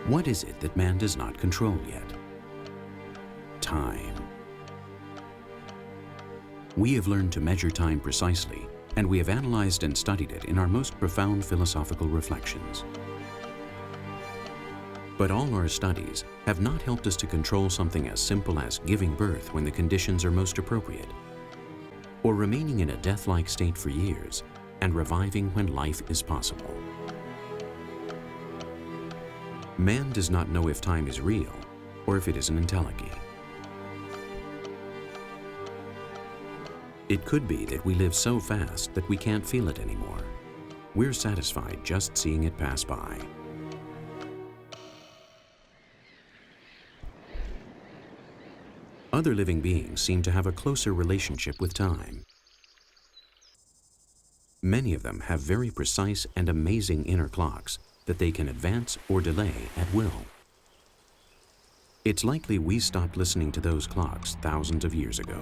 What is it that man does not control yet? Time. We have learned to measure time precisely, and we have analyzed and studied it in our most profound philosophical reflections. But all our studies have not helped us to control something as simple as giving birth when the conditions are most appropriate, or remaining in a death-like state for years and reviving when life is possible. Man does not know if time is real or if it is an entelechy. It could be that we live so fast that we can't feel it anymore. We're satisfied just seeing it pass by. Other living beings seem to have a closer relationship with time. Many of them have very precise and amazing inner clocks that they can advance or delay at will. It's likely we stopped listening to those clocks thousands of years ago.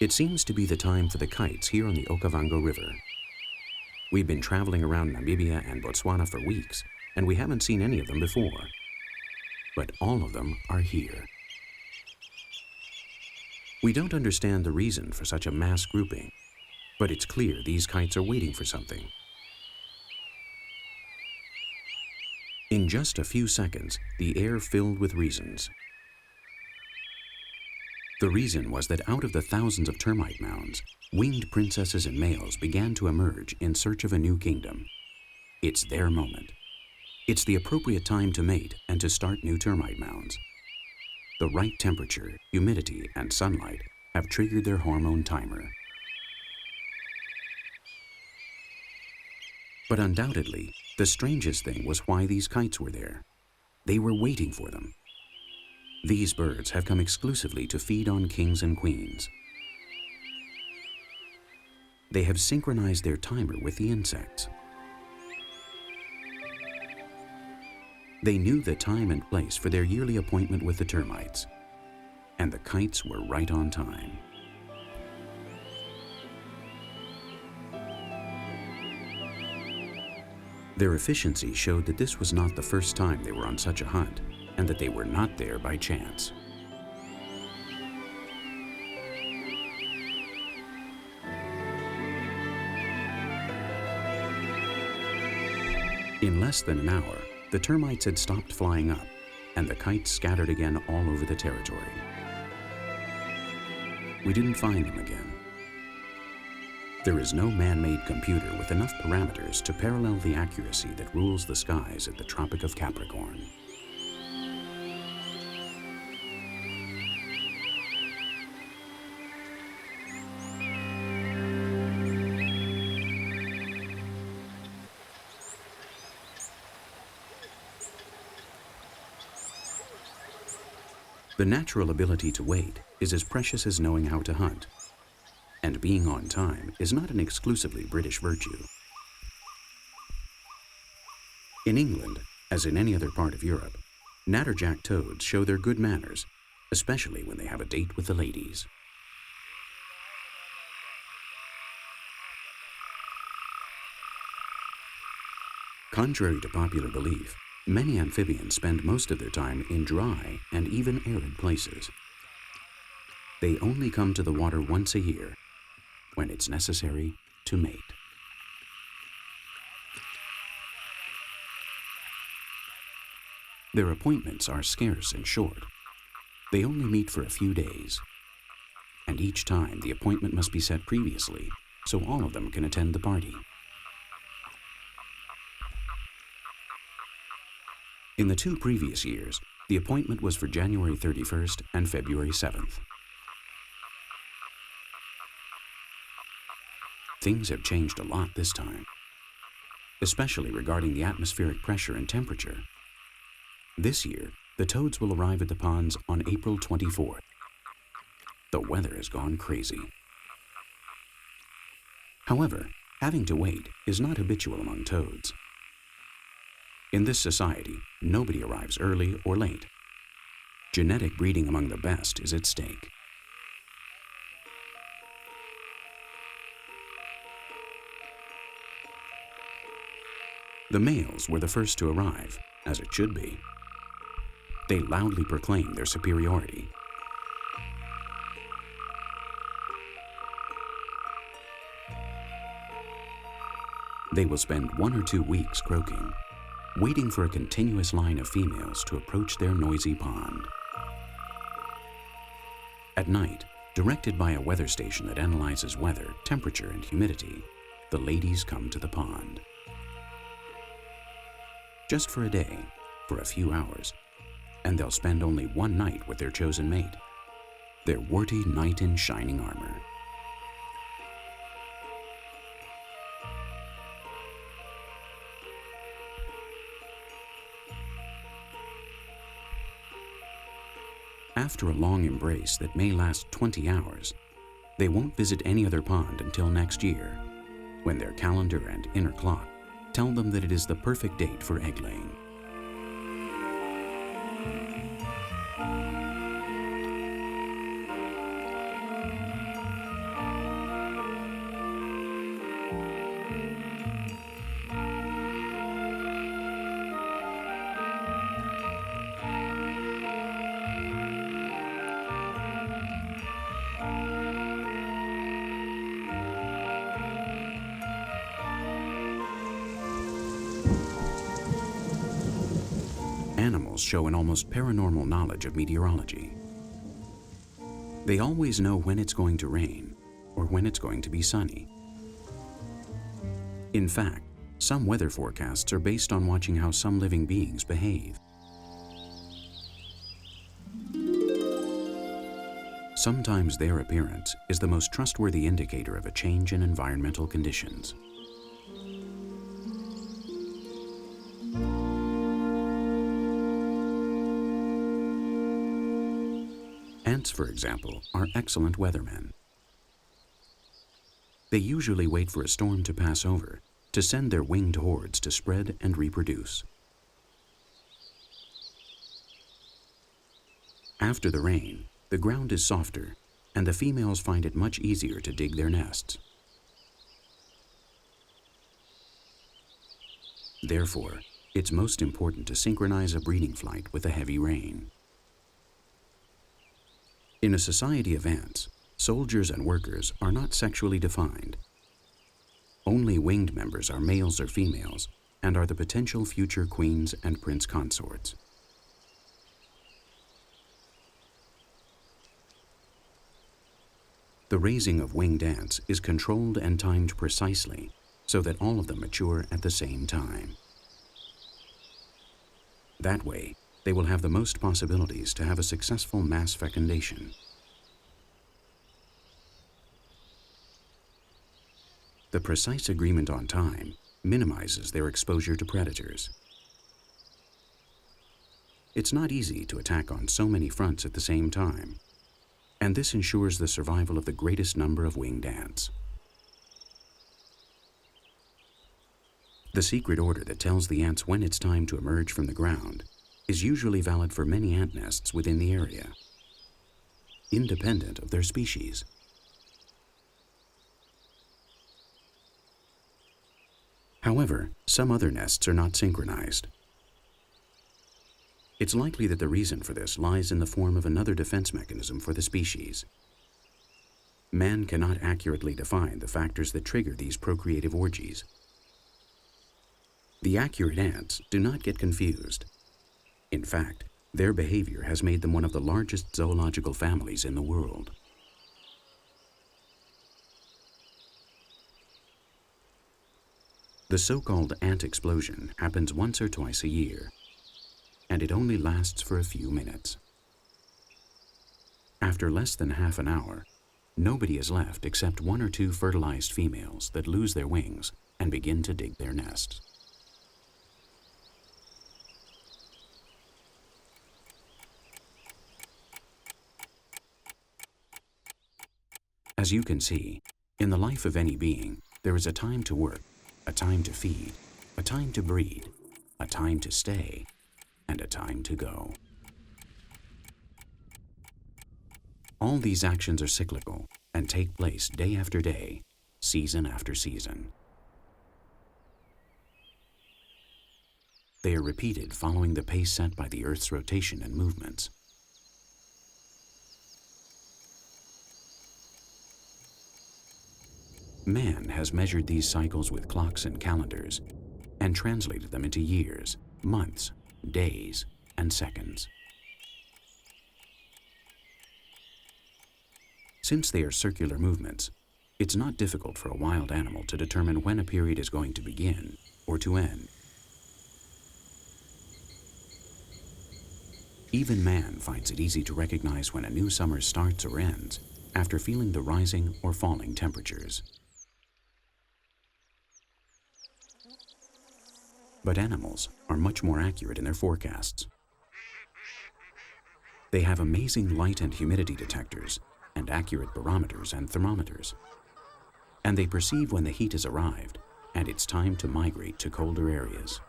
It seems to be the time for the kites here on the Okavango River. We've been traveling around Namibia and Botswana for weeks, and we haven't seen any of them before. But all of them are here. We don't understand the reason for such a mass grouping, but it's clear these kites are waiting for something. In just a few seconds, the air filled with reasons. The reason was that out of the thousands of termite mounds, winged princesses and males began to emerge in search of a new kingdom. It's their moment. It's the appropriate time to mate and to start new termite mounds. The right temperature, humidity, and sunlight have triggered their hormone timer. But undoubtedly, the strangest thing was why these kites were there. They were waiting for them. These birds have come exclusively to feed on kings and queens. They have synchronized their timer with the insects. They knew the time and place for their yearly appointment with the termites, and the kites were right on time. Their efficiency showed that this was not the first time they were on such a hunt, and that they were not there by chance. In less than an hour, the termites had stopped flying up, and the kites scattered again all over the territory. We didn't find them again. There is no man-made computer with enough parameters to parallel the accuracy that rules the skies at the Tropic of Capricorn. The natural ability to wait is as precious as knowing how to hunt. And being on time is not an exclusively British virtue. In England, as in any other part of Europe, natterjack toads show their good manners, especially when they have a date with the ladies. Contrary to popular belief, many amphibians spend most of their time in dry and even arid places. They only come to the water once a year, when it's necessary to mate. Their appointments are scarce and short. They only meet for a few days. And each time the appointment must be set previously, so all of them can attend the party. In the 2 previous years, the appointment was for January 31st and February 7th. Things have changed a lot this time, especially regarding the atmospheric pressure and temperature. This year, the toads will arrive at the ponds on April 24th. The weather has gone crazy. However, having to wait is not habitual among toads. In this society, nobody arrives early or late. Genetic breeding among the best is at stake. The males were the first to arrive, as it should be. They loudly proclaim their superiority. They will spend 1 or 2 weeks croaking, waiting for a continuous line of females to approach their noisy pond. At night, directed by a weather station that analyzes weather, temperature, and humidity, the ladies come to the pond. Just for a day, for a few hours, and they'll spend only 1 night with their chosen mate, their warty knight in shining armor. After a long embrace that may last 20 hours, they won't visit any other pond until next year, when their calendar and inner clock tell them that it is the perfect date for egg laying. Animals show an almost paranormal knowledge of meteorology. They always know when it's going to rain or when it's going to be sunny. In fact, some weather forecasts are based on watching how some living beings behave. Sometimes their appearance is the most trustworthy indicator of a change in environmental conditions. Ants, for example, are excellent weathermen. They usually wait for a storm to pass over to send their winged hordes to spread and reproduce. After the rain, the ground is softer, and the females find it much easier to dig their nests. Therefore, it's most important to synchronize a breeding flight with a heavy rain. In a society of ants, soldiers and workers are not sexually defined. Only winged members are males or females and are the potential future queens and prince consorts. The raising of winged ants is controlled and timed precisely so that all of them mature at the same time. That way, they will have the most possibilities to have a successful mass fecundation. The precise agreement on time minimizes their exposure to predators. It's not easy to attack on so many fronts at the same time, and this ensures the survival of the greatest number of winged ants. The secret order that tells the ants when it's time to emerge from the ground is usually valid for many ant nests within the area, independent of their species. However, some other nests are not synchronized. It's likely that the reason for this lies in the form of another defense mechanism for the species. Man cannot accurately define the factors that trigger these procreative orgies. The accurate ants do not get confused. In fact, their behavior has made them one of the largest zoological families in the world. The so-called ant explosion happens once or twice a year, and it only lasts for a few minutes. After less than half an hour, nobody is left except 1 or 2 fertilized females that lose their wings and begin to dig their nests. As you can see, in the life of any being, there is a time to work, a time to feed, a time to breed, a time to stay, and a time to go. All these actions are cyclical and take place day after day, season after season. They are repeated following the pace set by the Earth's rotation and movements. Man has measured these cycles with clocks and calendars and translated them into years, months, days, and seconds. Since they are circular movements, it's not difficult for a wild animal to determine when a period is going to begin or to end. Even man finds it easy to recognize when a new summer starts or ends after feeling the rising or falling temperatures. But animals are much more accurate in their forecasts. They have amazing light and humidity detectors and accurate barometers and thermometers. And they perceive when the heat has arrived and it's time to migrate to colder areas.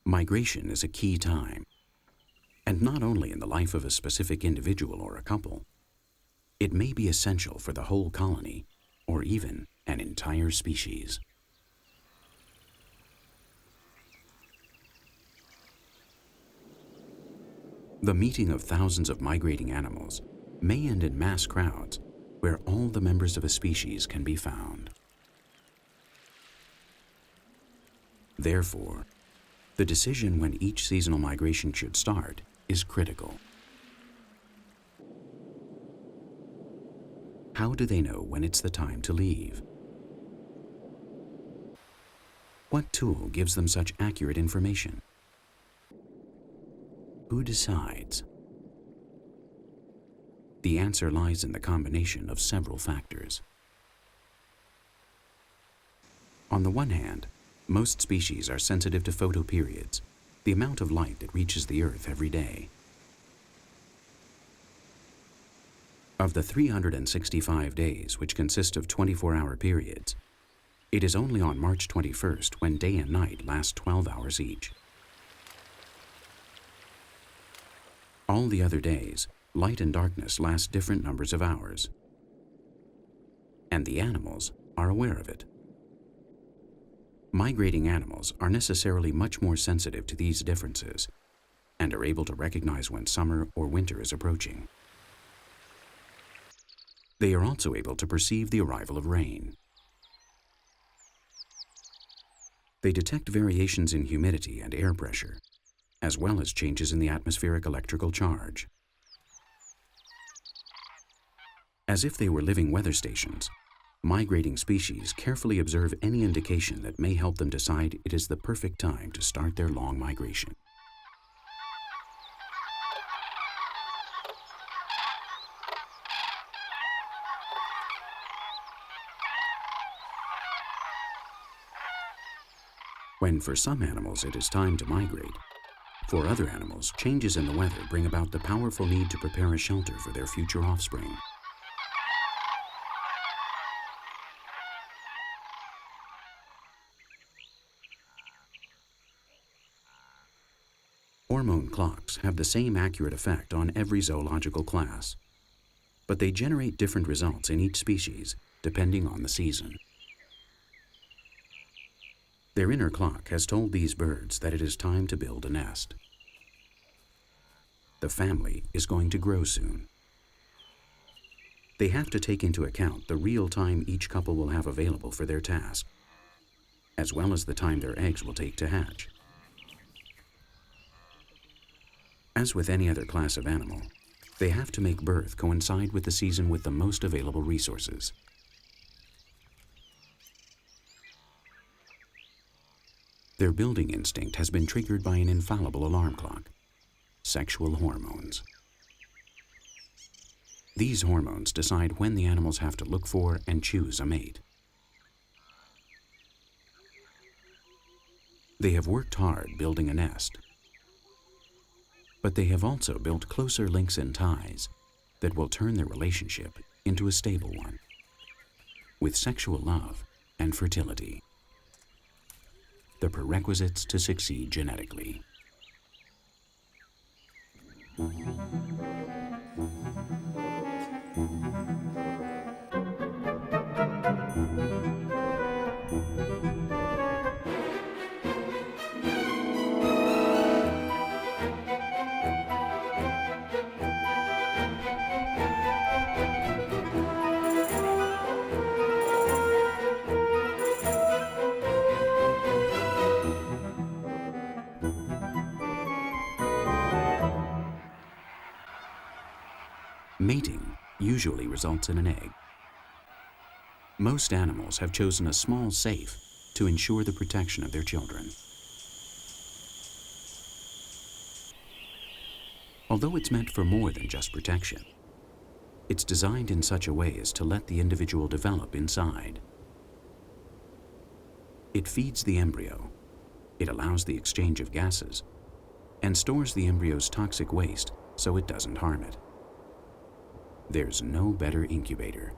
Migration is a key time, and not only in the life of a specific individual or a couple. It may be essential for the whole colony, or even an entire species. The meeting of thousands of migrating animals may end in mass crowds where all the members of a species can be found. Therefore, the decision when each seasonal migration should start is critical. How do they know when it's the time to leave? What tool gives them such accurate information? Who decides? The answer lies in the combination of several factors. On the one hand, most species are sensitive to photoperiods, the amount of light that reaches the Earth every day. Of the 365 days, which consist of 24-hour periods, it is only on March 21st when day and night last 12 hours each. All the other days, light and darkness last different numbers of hours. And the animals are aware of it. Migrating animals are necessarily much more sensitive to these differences and are able to recognize when summer or winter is approaching. They are also able to perceive the arrival of rain. They detect variations in humidity and air pressure, as well as changes in the atmospheric electrical charge. As if they were living weather stations, migrating species carefully observe any indication that may help them decide it is the perfect time to start their long migration. When for some animals it is time to migrate, for other animals, changes in the weather bring about the powerful need to prepare a shelter for their future offspring. Hormone clocks have the same accurate effect on every zoological class, but they generate different results in each species depending on the season. Their inner clock has told these birds that it is time to build a nest. The family is going to grow soon. They have to take into account the real time each couple will have available for their task, as well as the time their eggs will take to hatch. As with any other class of animal, they have to make birth coincide with the season with the most available resources. Their building instinct has been triggered by an infallible alarm clock: sexual hormones. These hormones decide when the animals have to look for and choose a mate. They have worked hard building a nest, but they have also built closer links and ties that will turn their relationship into a stable one, with sexual love and fertility, the prerequisites to succeed genetically. Mating usually results in an egg. Most animals have chosen a small safe to ensure the protection of their children. Although it's meant for more than just protection, it's designed in such a way as to let the individual develop inside. It feeds the embryo, it allows the exchange of gases, and stores the embryo's toxic waste so it doesn't harm it. There's no better incubator.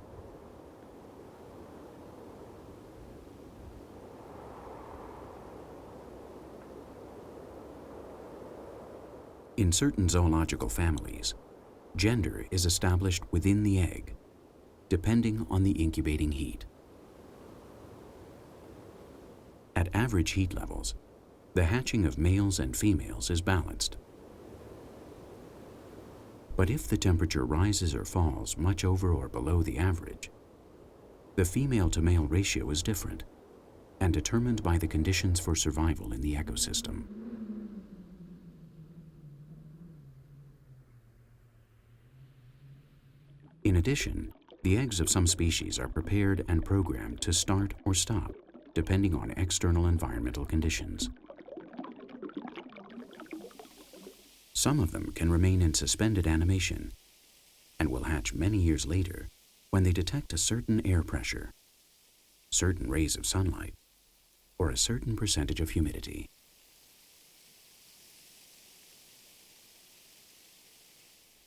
In certain zoological families, gender is established within the egg, depending on the incubating heat. At average heat levels, the hatching of males and females is balanced. But if the temperature rises or falls much over or below the average, the female-to-male ratio is different and determined by the conditions for survival in the ecosystem. In addition, the eggs of some species are prepared and programmed to start or stop, depending on external environmental conditions. Some of them can remain in suspended animation and will hatch many years later when they detect a certain air pressure, certain rays of sunlight, or a certain percentage of humidity.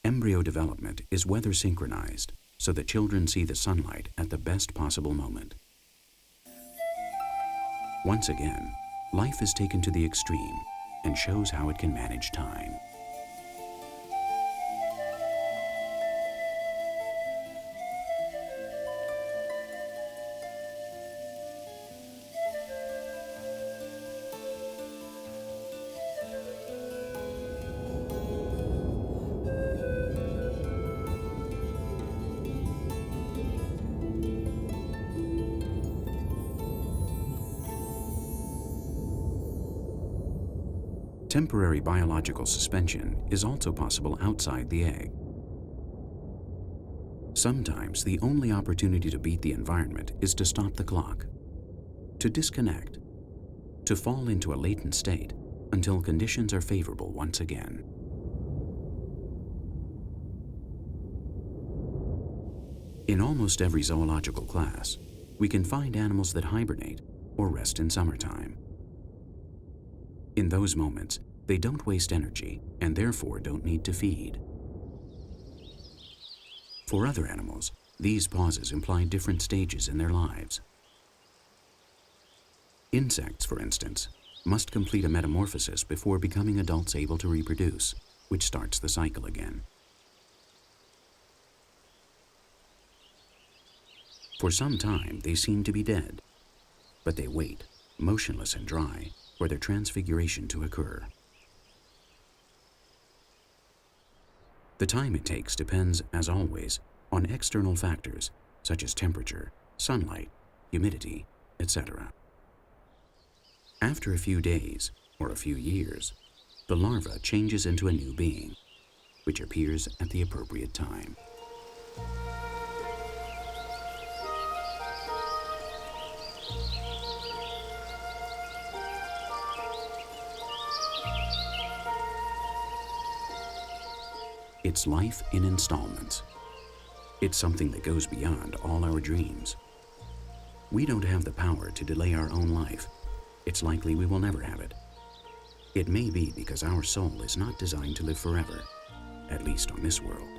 Embryo development is weather synchronized so that children see the sunlight at the best possible moment. Once again, life is taken to the extreme and shows how it can manage time. Temporary biological suspension is also possible outside the egg. Sometimes the only opportunity to beat the environment is to stop the clock, to disconnect, to fall into a latent state until conditions are favorable once again. In almost every zoological class, we can find animals that hibernate or rest in summertime. In those moments, they don't waste energy and therefore don't need to feed. For other animals, these pauses imply different stages in their lives. Insects, for instance, must complete a metamorphosis before becoming adults able to reproduce, which starts the cycle again. For some time, they seem to be dead, but they wait, motionless and dry, for their transfiguration to occur. The time it takes depends, as always, on external factors such as temperature, sunlight, humidity, etc. After a few days or a few years, the larva changes into a new being, which appears at the appropriate time. It's life in installments. It's something that goes beyond all our dreams. We don't have the power to delay our own life. It's likely we will never have it. It may be because our soul is not designed to live forever, at least on this world.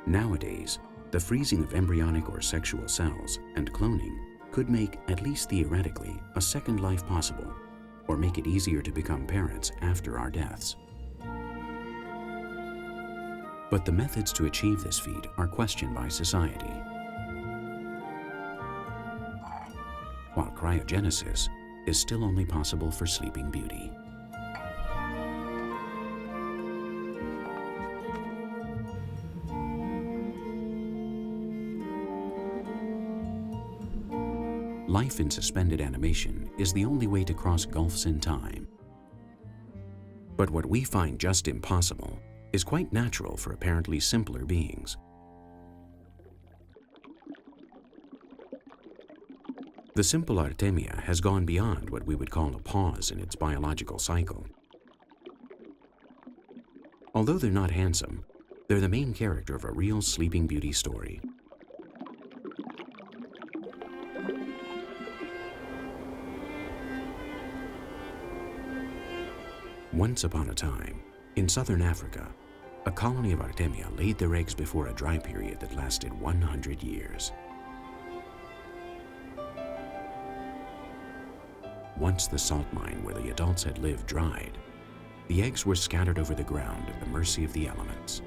Nowadays, the freezing of embryonic or sexual cells and cloning could make, at least theoretically, a second life possible, or make it easier to become parents after our deaths. But the methods to achieve this feat are questioned by society. While cryogenesis is still only possible for Sleeping Beauty. Life in suspended animation is the only way to cross gulfs in time. But what we find just impossible is quite natural for apparently simpler beings. The simple artemia has gone beyond what we would call a pause in its biological cycle. Although they're not handsome, they're the main character of a real Sleeping Beauty story. Once upon a time, in southern Africa, a colony of artemia laid their eggs before a dry period that lasted 100 years. Once the salt mine where the adults had lived dried, the eggs were scattered over the ground at the mercy of the elements.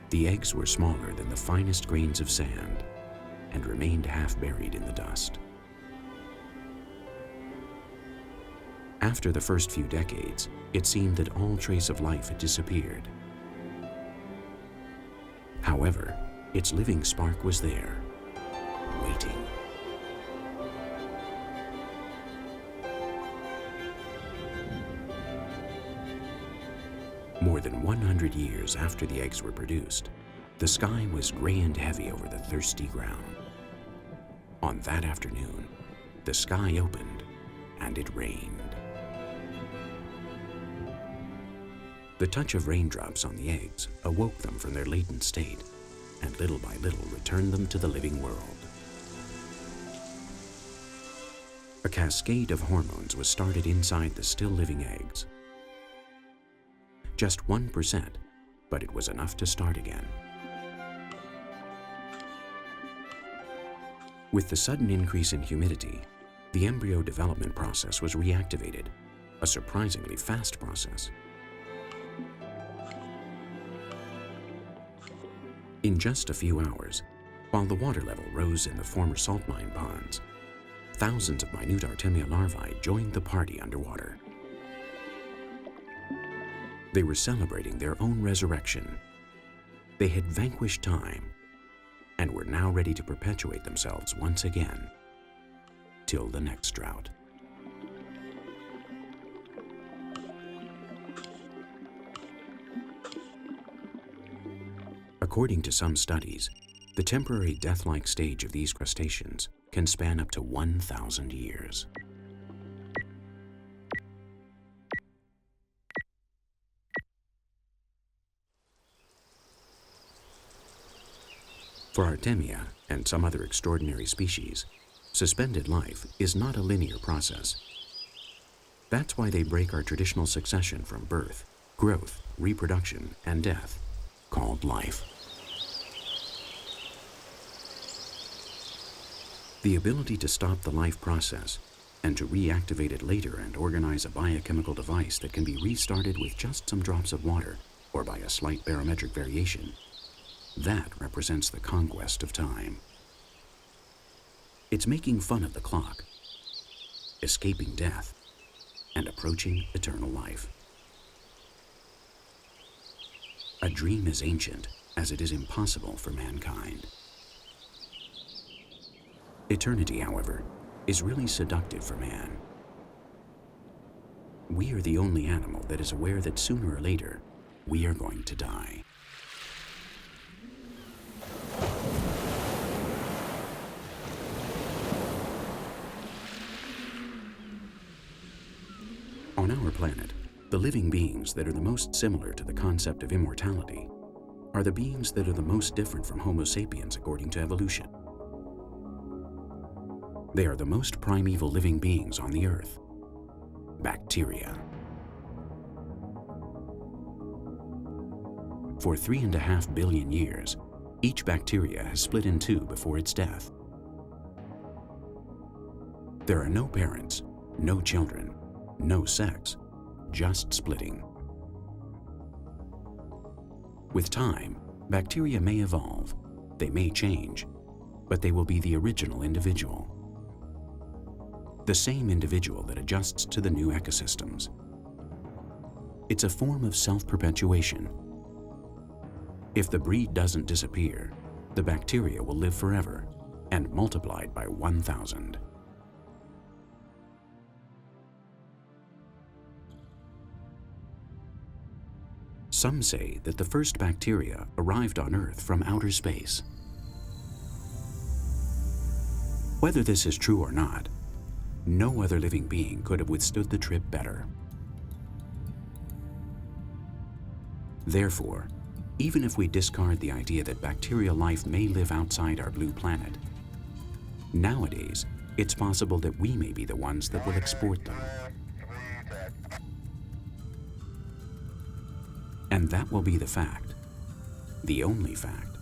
The eggs were smaller than the finest grains of sand and remained half buried in the dust. After the first few decades, it seemed that all trace of life had disappeared. However, its living spark was there, waiting. More than 100 years after the eggs were produced, the sky was gray and heavy over the thirsty ground. On that afternoon, the sky opened and it rained. The touch of raindrops on the eggs awoke them from their latent state and little by little returned them to the living world. A cascade of hormones was started inside the still living eggs. Just 1%, but it was enough to start again. With the sudden increase in humidity, the embryo development process was reactivated, a surprisingly fast process. In just a few hours, while the water level rose in the former salt mine ponds, thousands of minute artemia larvae joined the party underwater. They were celebrating their own resurrection. They had vanquished time and were now ready to perpetuate themselves once again, till the next drought. According to some studies, the temporary death-like stage of these crustaceans can span up to 1,000 years. For artemia and some other extraordinary species, suspended life is not a linear process. That's why they break our traditional succession from birth, growth, reproduction, and death, called life. The ability to stop the life process and to reactivate it later and organize a biochemical device that can be restarted with just some drops of water or by a slight barometric variation, that represents the conquest of time. It's making fun of the clock, escaping death, and approaching eternal life. A dream as ancient as it is impossible for mankind. Eternity, however, is really seductive for man. We are the only animal that is aware that sooner or later, we are going to die. On our planet, the living beings that are the most similar to the concept of immortality are the beings that are the most different from Homo sapiens according to evolution. They are the most primeval living beings on the Earth, bacteria. For 3.5 billion years, each bacteria has split in two before its death. There are no parents, No children, no sex, just splitting. With time, bacteria may evolve, they may change, but they will be the original individual. The same individual that adjusts to the new ecosystems. It's a form of self-perpetuation. If the breed doesn't disappear, the bacteria will live forever and multiplied by 1,000. Some say that the first bacteria arrived on Earth from outer space. Whether this is true or not, no other living being could have withstood the trip better. Therefore, even if we discard the idea that bacterial life may live outside our blue planet, nowadays it's possible that we may be the ones that will export them. And that will be the fact, the only fact,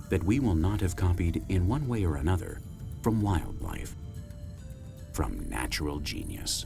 that we will not have copied in one way or another from wildlife, from natural genius.